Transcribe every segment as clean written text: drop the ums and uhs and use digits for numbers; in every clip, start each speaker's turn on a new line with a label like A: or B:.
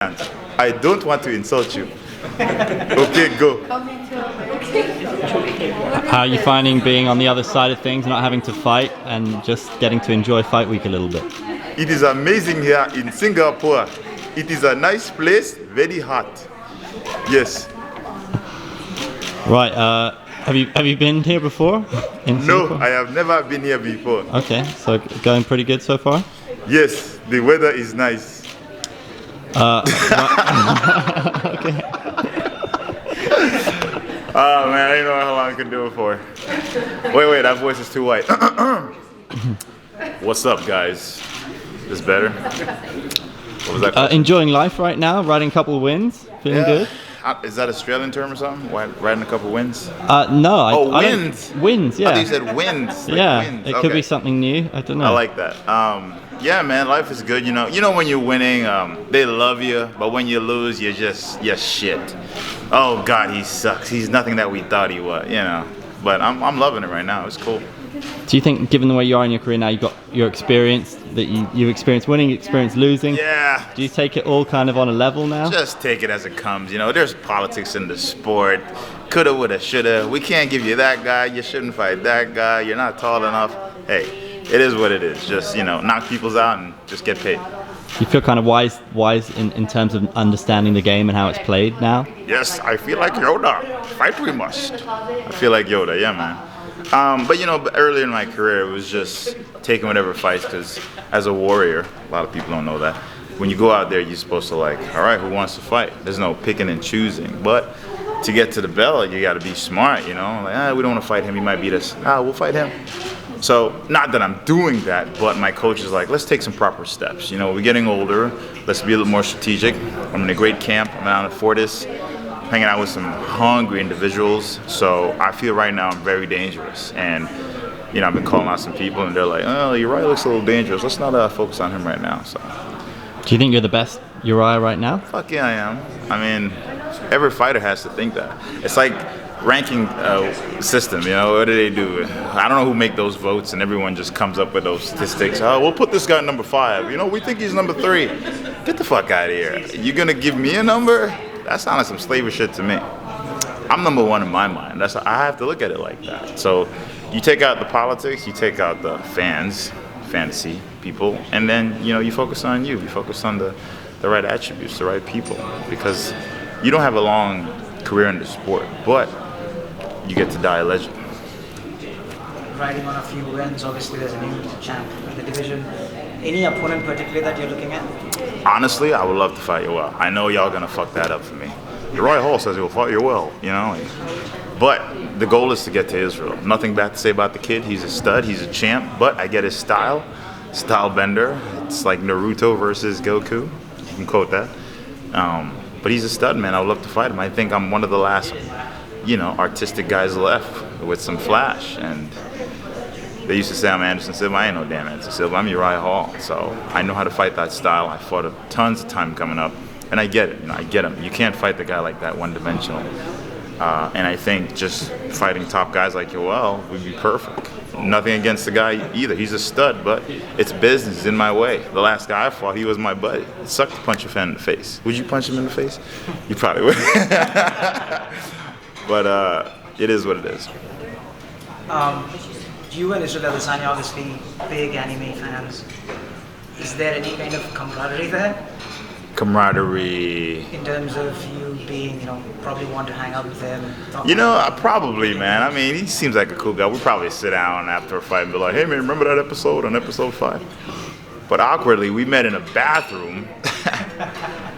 A: I don't want to insult you. Okay, go.
B: How are you finding being on the other side of things, not having to fight and just getting to enjoy Fight Week a little bit?
A: It is amazing here in Singapore. It is a nice place, very hot. Yes.
B: Right. Have you been here before? In
A: No,
B: Singapore?
A: I have never been here before.
B: Okay, so going pretty good so far.
A: Yes, the weather is nice.
B: Okay.
A: Oh man, I didn't know how long I could do it for. Wait, that voice is too white. What's up, guys? This better? What was that?
B: Enjoying life right now, riding a couple of wins, feeling good.
A: Is that Australian term or something? Riding a couple wins?
B: No, I
A: wins.
B: don't. Wins, yeah.
A: I thought you said wins. Like
B: yeah,
A: wins.
B: it could be something new. I don't know.
A: I like that. Yeah, man, life is good. You know when you're winning, they love you, but when you lose, you're shit. Oh God, he sucks. He's nothing that we thought he was. But I'm loving it right now. It's cool.
B: Do you think, given the way you are in your career now, you've got your experience, that you've experienced winning, experienced losing?
A: Yeah.
B: Do you take it all kind of on a level now?
A: Just take it as it comes. There's politics in the sport. Coulda, woulda, shoulda. We can't give you that guy. You shouldn't fight that guy. You're not tall enough. Hey, it is what it is. Just, knock people's out and just get paid.
B: You feel kind of wise in terms of understanding the game and how it's played now?
A: Yes, I feel like Yoda. Fight we must. I feel like Yoda, yeah, man. But earlier in my career, it was just taking whatever fights, because as a warrior, a lot of people don't know that, when you go out there, you're supposed to all right, who wants to fight? There's no picking and choosing. But to get to the belt, you got to be smart, we don't want to fight him, he might beat us. We'll fight him. So, not that I'm doing that, but my coach is like, let's take some proper steps. We're getting older, let's be a little more strategic. I'm in a great camp, I'm down at Fortis, hanging out with some hungry individuals. So I feel right now I'm very dangerous. And, I've been calling out some people and they're like, oh, Uriah looks a little dangerous. Let's not focus on him right now. So.
B: Do you think you're the best Uriah right now?
A: Fuck yeah, I am. I mean, every fighter has to think that. It's like ranking system, what do they do? I don't know who make those votes and everyone just comes up with those statistics. Oh, we'll put this guy at number 5. We think he's number 3. Get the fuck out of here. You gonna give me a number? That sounds like some slavish shit to me. I'm number 1 in my mind. I have to look at it like that. So you take out the politics, you take out the fantasy people, and then you focus on you. You focus on the right attributes, the right people, because you don't have a long career in the sport, but you get to die a legend.
C: Riding on a few wins, obviously there's a new champ in the division. Any opponent particularly that you're looking at?
A: Honestly, I would love to fight Yoel. I know y'all gonna fuck that up for me. Uriah Hall says he'll fight Yoel, But the goal is to get to Israel. Nothing bad to say about the kid. He's a stud, he's a champ, but I get his style bender. It's like Naruto versus Goku. You can quote that. But he's a stud, man. I would love to fight him. I think I'm one of the last, artistic guys left with some flash. And they used to say I'm Anderson Silva. I ain't no damn Anderson Silva. I'm Uriah Hall. So I know how to fight that style. I fought tons of time coming up. And I get it. I get him. You can't fight the guy like that one-dimensional. And I think just fighting top guys like Yoel would be perfect. Nothing against the guy either. He's a stud, but it's business. It's in my way. The last guy I fought, he was my buddy. It sucked to punch a fan in the face. Would you punch him in the face? You probably would. But it is what it is.
C: You and Israel Adesanya, obviously big anime fans. Is there any kind of camaraderie there?
A: Camaraderie.
C: In terms of you being, probably want to hang out with him?
A: Probably, man. I mean, he seems like a cool guy. We'll probably sit down after a fight and be like, hey, man, remember that episode on episode 5? But awkwardly, we met in a bathroom.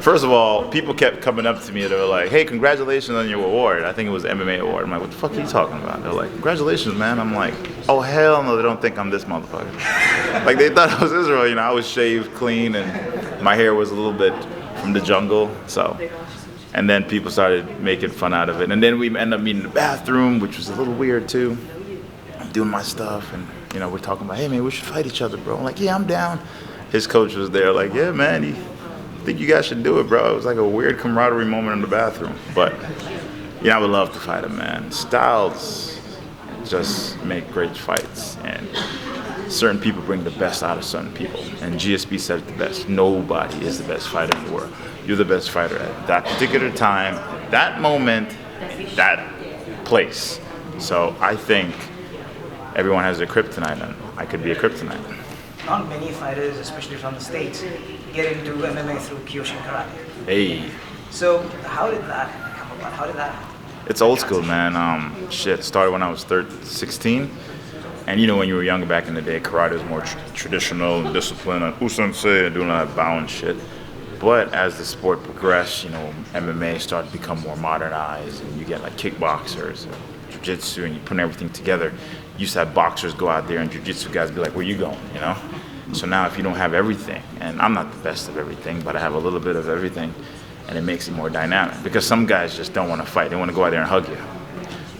A: First of all, people kept coming up to me. They were like, hey, congratulations on your award. I think it was an MMA award. I'm like, what the fuck are you talking about? They're like, congratulations, man. I'm like, oh, hell no, they don't think I'm this motherfucker. Like, they thought I was Israel. I was shaved clean and my hair was a little bit from the jungle. So, and then people started making fun out of it. And then we ended up meeting in the bathroom, which was a little weird too. I'm doing my stuff and, we're talking about, hey, man, we should fight each other, bro. I'm like, yeah, I'm down. His coach was there like, yeah, man, I think you guys should do it, bro. It was like a weird camaraderie moment in the bathroom. But, I would love to fight him, man. Styles just make great fights. And certain people bring the best out of certain people. And GSP said it the best. Nobody is the best fighter in the world. You're the best fighter at that particular time, that moment, that place. So I think everyone has their kryptonite, and I could be a kryptonite.
C: Not many fighters, especially from the States, get into MMA through Kyoshin Karate.
A: Hey.
C: So how did that come about? How did that happen?
A: It's old school, man. It started when I was 16. And you know, when you were younger back in the day, karate was more traditional and disciplined, and usensei and doing all that bowing shit. But as the sport progressed, you know, MMA started to become more modernized, and you get like kickboxers, jiu-jitsu, and you put everything together. You used to have boxers go out there and jiu-jitsu guys be like, where you going, you know? So now if you don't have everything, and I'm not the best of everything, but I have a little bit of everything, and it makes it more dynamic. Because some guys just don't want to fight. They want to go out there and hug you.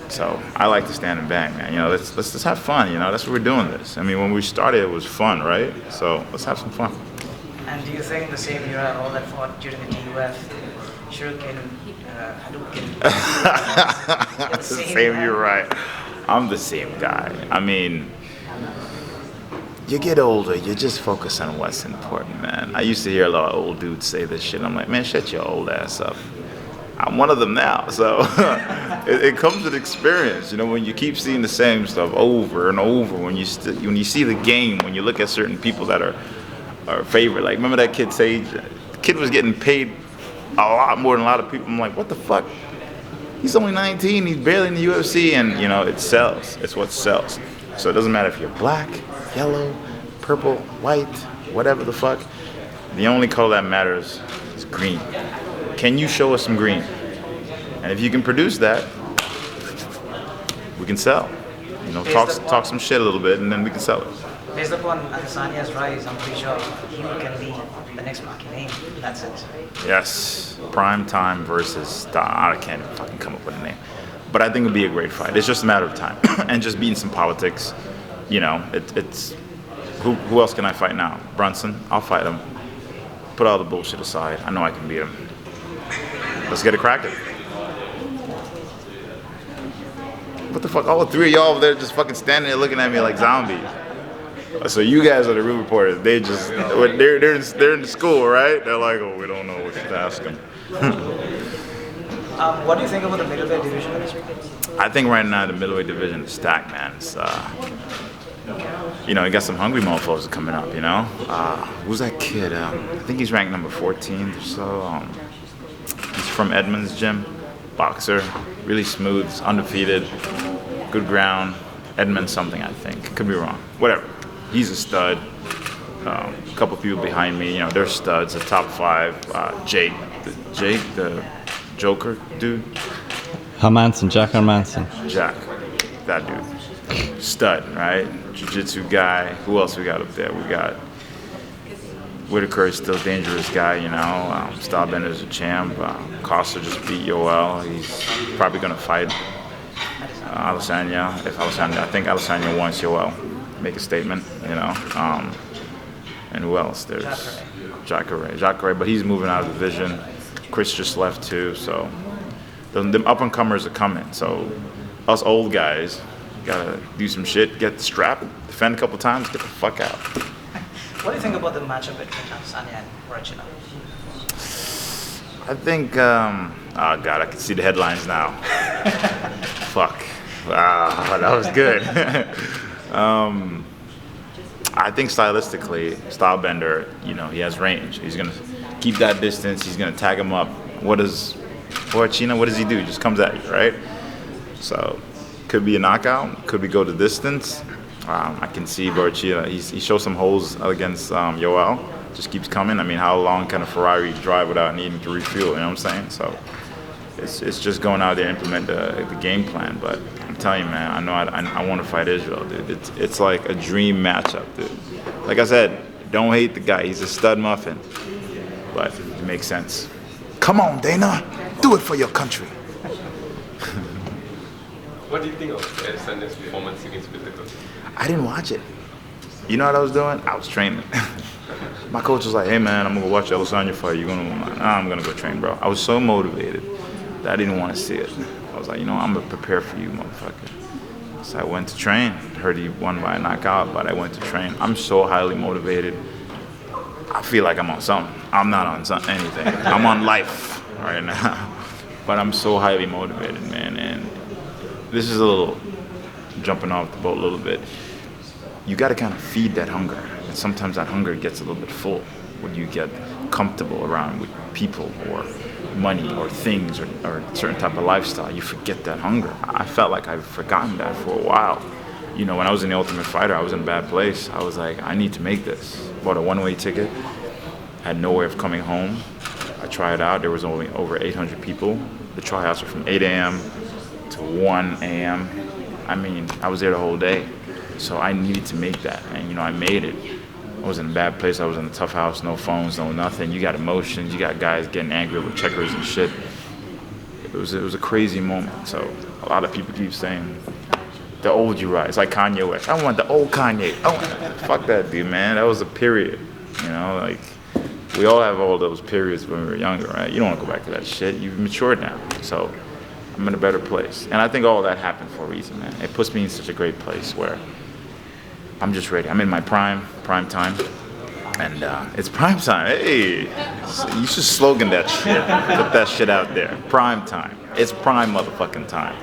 A: So I like to stand and bang, man. You know, let's just have fun, you know? That's what we're doing this. I mean, when we started, it was fun, right? So let's have some fun.
C: And do you think the same Uriah Hall that fought during the TUF, Shuriken, Hadouken,
A: the same, you're right. I'm the same guy. I mean, you get older, you just focus on what's important, man. I used to hear a lot of old dudes say this shit. I'm like, man, shut your old ass up. I'm one of them now, so it comes with experience. You know, when you keep seeing the same stuff over and over, when you see the game, when you look at certain people that are favorite. Like, remember that kid Sage? The kid was getting paid a lot more than a lot of people. I'm like, what the fuck? He's only 19, he's barely in the UFC, and you know, it sells. It's what sells. So it doesn't matter if you're black, yellow, purple, white, whatever the fuck. The only color that matters is green. Can you show us some green? And if you can produce that, we can sell. You know, talk some shit a little bit, and then we can sell it.
C: Based upon Adesanya's rise, I'm pretty sure he can be the next marquee name. That's it.
A: Yes, prime time versus I can't even fucking come up with a name, but I think it'd be a great fight. It's just a matter of time, and just beating some politics. You know, it's who else can I fight now? Brunson, I'll fight him. Put all the bullshit aside. I know I can beat him. Let's get it cracking. What the fuck? All three of y'all over there just fucking standing there looking at me like zombies. So you guys are the real reporters. They just they're in school, right? They're like, oh, we don't know what to ask them.
C: What do you think about the middleweight division this week?
A: I think right now the middleweight division is stacked, man. It's you know, you got some hungry motherfuckers coming up. You know, who's that kid? I think he's ranked number 14 or so. He's from Edmonds Gym, boxer, really smooth, undefeated, good ground. Edmund something, I think. Could be wrong. Whatever. He's a stud. A couple people behind me, you know, they're studs. The top 5. Jake, the Joker dude.
B: Jack Hermanson.
A: Jack, that dude. Stud, right? Jiu-jitsu guy. Who else we got up there? We got Whitaker is still a dangerous guy, you know. Stylebender's a champ. Costa just beat Yoel. He's probably going to fight Adesanya. I think Adesanya wants Yoel. Make a statement, you know. And who else? There's Jacare, but he's moving out of the division. Chris just left too, so them up and comers are coming. So us old guys gotta do some shit, get the strap, defend a couple times, get the fuck out.
C: What do you think about the matchup between Adesanya and Uriah?
A: I think, oh god, I can see the headlines now. Fuck. Wow, that was good. I think stylistically, Stylebender, you know, he has range. He's gonna keep that distance. He's gonna tag him up. What does he do? He just comes at you, right? So, could be a knockout. Could be go the distance. I can see Borchina. He shows some holes against Yoel. Just keeps coming. I mean, how long can a Ferrari drive without needing to refuel? You know what I'm saying? So it's just going out there and implement the game plan. But I'm telling you, man, I know I want to fight Israel, dude. It's like a dream matchup, dude. Like I said, don't hate the guy. He's a stud muffin. But it makes sense. Come on, Dana. Do it for your country.
D: What do you think of Adesanya's performance against Whitaker?
A: I didn't watch it. You know what I was doing? I was training. My coach was like, hey man, I'm gonna go watch Adesanya fight. You gonna? Nah, I'm gonna go train, bro. I was so motivated that I didn't want to see it. I was like, you know, I'm gonna prepare for you, motherfucker. So I went to train. Heard he won by a knockout, but I went to train. I'm so highly motivated. I feel like I'm on something. I'm not on anything. I'm on life right now. But I'm so highly motivated, man. And this is a little jumping off the boat a little bit. You got to kind of feed that hunger. And sometimes that hunger gets a little bit full when you get comfortable around with people or money or things or a certain type of lifestyle. You forget that hunger. I felt like I've forgotten that for a while. You know, when I was in the Ultimate Fighter, I was in a bad place. I was like, I need to make this. Bought a one-way ticket. Had no way of coming home. I tried out. There was only over 800 people. The tryouts were from 8 a.m. to 1 a.m. I mean, I was there the whole day. So I needed to make that. And, you know, I made it. I was in a bad place. I was in a tough house, no phones, no nothing. You got emotions. You got guys getting angry with checkers and shit. It was a crazy moment. So a lot of people keep saying, the old Uriah. It's like Kanye West. I want the old Kanye. Fuck that dude, man. That was a period. You know, like, we all have all those periods when we were younger, right? You don't want to go back to that shit. You've matured now. So I'm in a better place. And I think all that happened for a reason, man. It puts me in such a great place where I'm just ready. I'm in my prime time. And it's prime time. Hey, you should slogan that shit. Put that shit out there. Prime time. It's prime motherfucking time.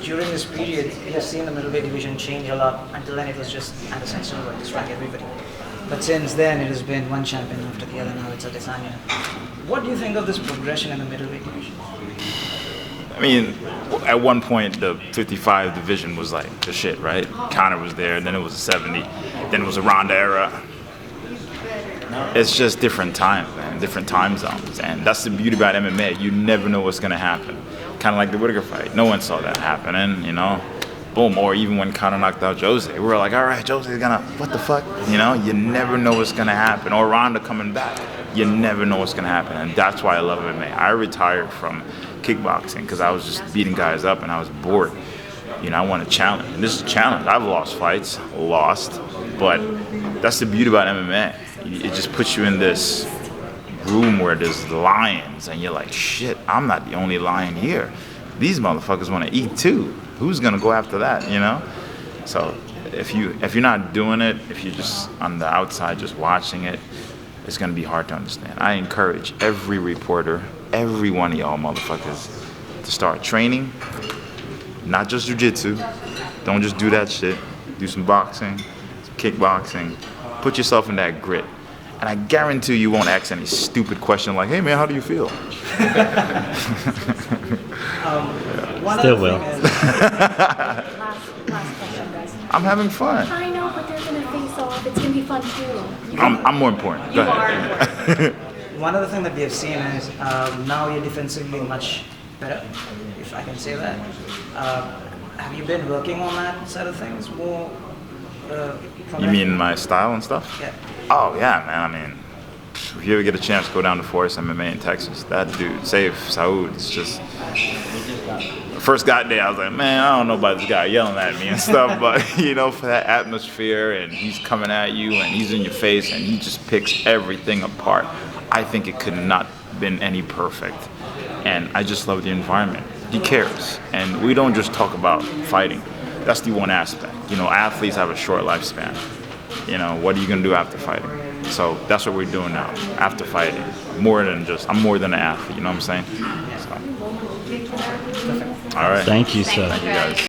C: During this period, you have seen the middleweight division change a lot. Until then, it was just Anderson Silva, just rank everybody. But since then, it has been one champion after the other. Now it's Adesanya. What do you think of this progression in the middleweight division?
A: I mean, at one point, the 55 division was like the shit, right? Conor was there, then it was a 70, then it was a Ronda era. It's just different times, man, different time zones. And that's the beauty about MMA. You never know what's going to happen. Kind of like the Whittaker fight. No one saw that happening, you know? Boom. Or even when Conor knocked out Jose. We were like, all right, Jose's going to, what the fuck? You know? You never know what's going to happen. Or Ronda coming back. You never know what's going to happen. And that's why I love MMA. I retired from kickboxing because I was just beating guys up and I was bored. You know, I want a challenge. And this is a challenge. I've lost fights. But that's the beauty about MMA. It just puts you in this room where there's lions and you're like, shit, I'm not the only lion here. These motherfuckers want to eat too. Who's gonna go after that, you know? So if you're not doing it, if you're just on the outside just watching it, it's gonna be hard to understand. I encourage every reporter, every one of y'all motherfuckers to start training, not just jiu-jitsu. Don't just do that shit. Do some boxing, some kickboxing. Put yourself in that grit. And I guarantee you won't ask any stupid question like, hey man, how do you feel?
B: Still will.
E: Last question, guys.
A: I'm having fun.
E: I know, but they're gonna face off. It's gonna be fun too.
A: I'm more important. Go ahead.
C: One other thing that we have seen is now you're defensively much better, if I can say that. Have you been working on that side of things more?
A: You mean my style and stuff?
C: Yeah.
A: Oh yeah, man. I mean, if you ever get a chance to go down to Forest MMA in Texas, that dude, Saif Saud, it's just. First got there, I was like, man, I don't know about this guy yelling at me and stuff, but you know, for that atmosphere and he's coming at you and he's in your face and he just picks everything apart. I think it could not been any perfect. And I just love the environment. He cares. And we don't just talk about fighting. That's the one aspect. You know, athletes have a short lifespan. You know, what are you gonna do after fighting? So that's what we're doing now, after fighting. I'm more than an athlete, you know what I'm saying? So. All right.
B: Thank you, sir.
A: Thank you guys.